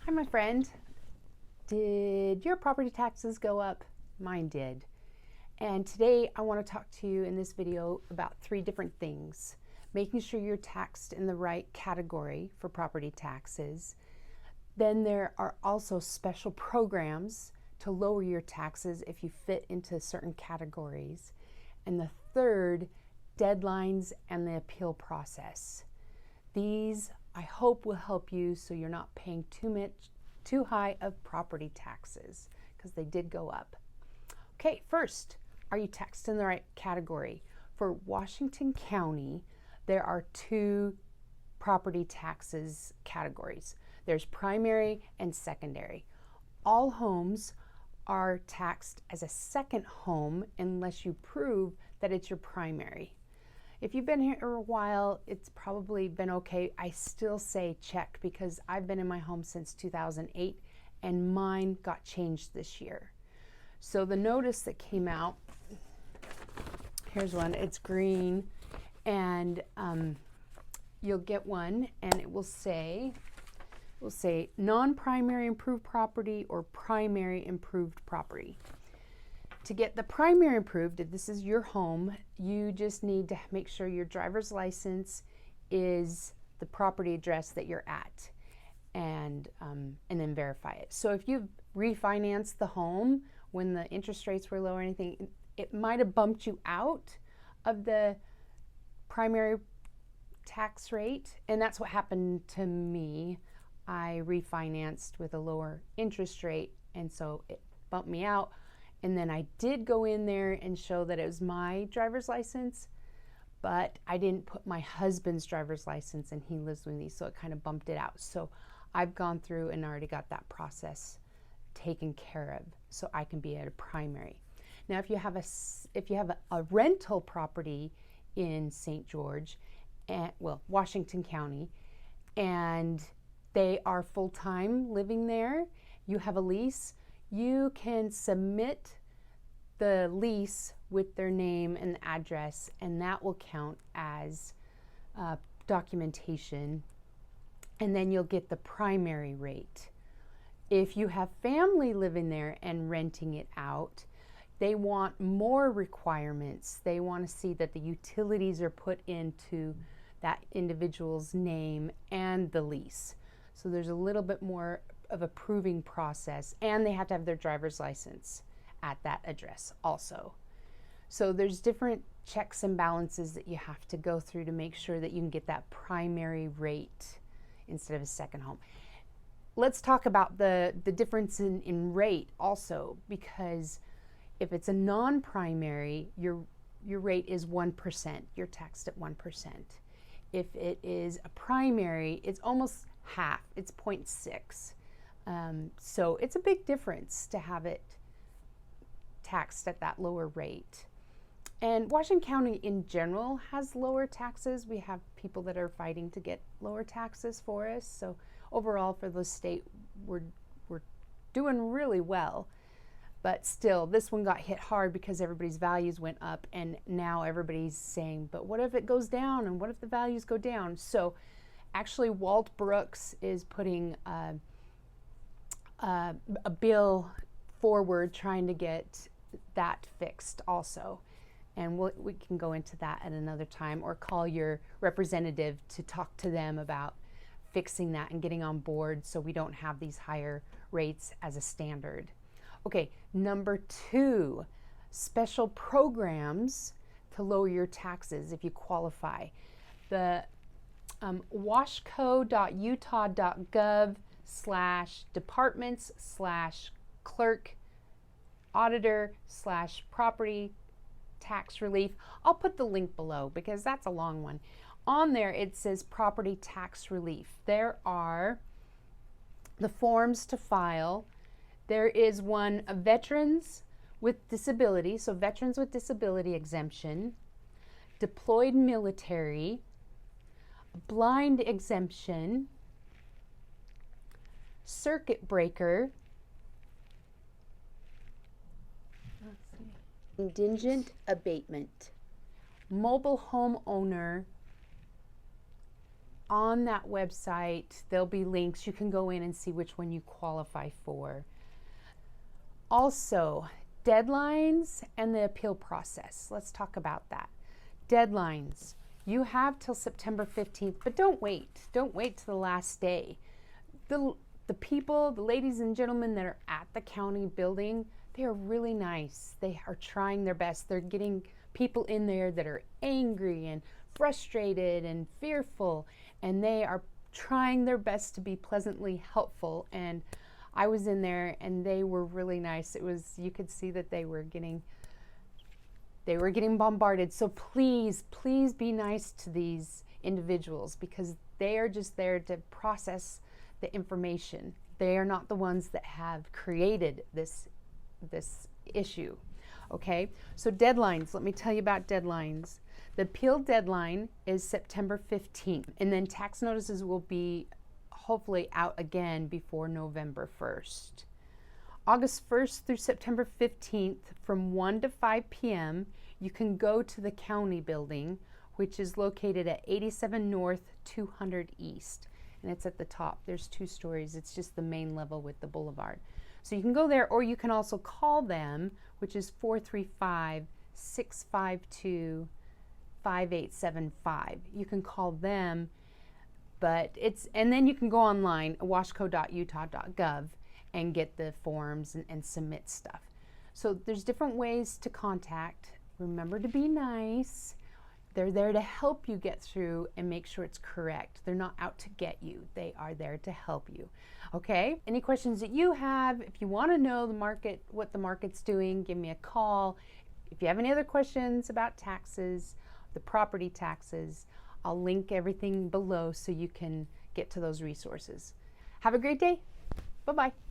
Hi, my friend. Did your property taxes go up? Mine did. And today I want to talk to you in this video about 3 different things. Making sure you're taxed in the right category for property taxes. Then there are also special programs to lower your taxes if you fit into certain categories. And the third, deadlines and the appeal process. These I hope will help you so you're not paying too high of property taxes, because they did go up. Okay, first, are you taxed in the right category? For Washington County, there are 2 property taxes categories. There's primary and secondary. All homes are taxed as a second home unless you prove that it's your primary. If you've been here a while, it's probably been okay. I still say check because I've been in my home since 2008 and mine got changed this year. So the notice that came out, here's one, it's green, and you'll get one and it will say non-primary improved property or primary improved property. To get the primary improved, if this is your home, you just need to make sure your driver's license is the property address that you're at, and then verify it. So if you've refinanced the home when the interest rates were low or anything, it might have bumped you out of the primary tax rate, and that's what happened to me. I refinanced with a lower interest rate, and so it bumped me out. And then I did go in there and show that it was my driver's license, but I didn't put my husband's driver's license, and he lives with me, so it kind of bumped it out. So I've gone through and already got that process taken care of, so I can be at a primary. Now, if you have a rental property in St. George, Washington County, and they are full-time living there, you have a lease, you can submit the lease with their name and address, and that will count as documentation, and then you'll get the primary rate. If you have family living there and renting it out, they want more requirements. They want to see that the utilities are put into that individual's name and the lease. So there's a little bit more of a proving process, and they have to have their driver's license at that address also. So there's different checks and balances that you have to go through to make sure that you can get that primary rate instead of a second home. Let's talk about the difference in rate also, because if it's a non-primary, your rate is 1%. You're taxed at 1%. If it is a primary, it's almost half. It's 0.6. So it's a big difference to have it taxed at that lower rate. And Washington County in general has lower taxes. We have people that are fighting to get lower taxes for us. So overall for the state, we're doing really well. But still, this one got hit hard because everybody's values went up, and now everybody's saying, but what if it goes down, and what if the values go down? So actually, Walt Brooks is putting a bill forward trying to get that fixed also, and we can go into that at another time, or call your representative to talk to them about fixing that and getting on board so we don't have these higher rates as a standard. Okay, number 2, special programs to lower your taxes if you qualify. The washco.utah.gov/departments/clerk auditor/property tax relief. I'll put the link below because that's a long one. On there it says property tax relief. There are the forms to file. There is one of veterans with disability, so veterans with disability exemption, deployed military, blind exemption, circuit breaker, indigent abatement, mobile home owner, on that website, there'll be links. You can go in and see which one you qualify for. Also, deadlines and the appeal process. Let's talk about that. Deadlines. You have till September 15th, but don't wait. Don't wait to the last day. The people, the ladies and gentlemen that are at the county building, they are really nice. They are trying their best. They're getting people in there that are angry and frustrated and fearful, and they are trying their best to be pleasantly helpful. And I was in there and they were really nice. You could see that they were getting bombarded. So please be nice to these individuals, because they are just there to process the information. They are not the ones that have created this issue. Okay, so deadlines. Let me tell you about deadlines. The appeal deadline is September 15th, and then tax notices will be hopefully out again before November 1st. August 1st through September 15th from 1 to 5 p.m. you can go to the county building, which is located at 87 North, 200 East. And it's at the top. There's 2 stories. It's just the main level with the boulevard. So you can go there, or you can also call them, which is 435-652-5875. You can call them, and then you can go online, washco.utah.gov, and get the forms and submit stuff. So there's different ways to contact. Remember to be nice. They're there to help you get through and make sure it's correct. They're not out to get you. They are there to help you. Okay? Any questions that you have, if you want to know the market, what the market's doing, give me a call. If you have any other questions about taxes, the property taxes, I'll link everything below so you can get to those resources. Have a great day. Bye-bye.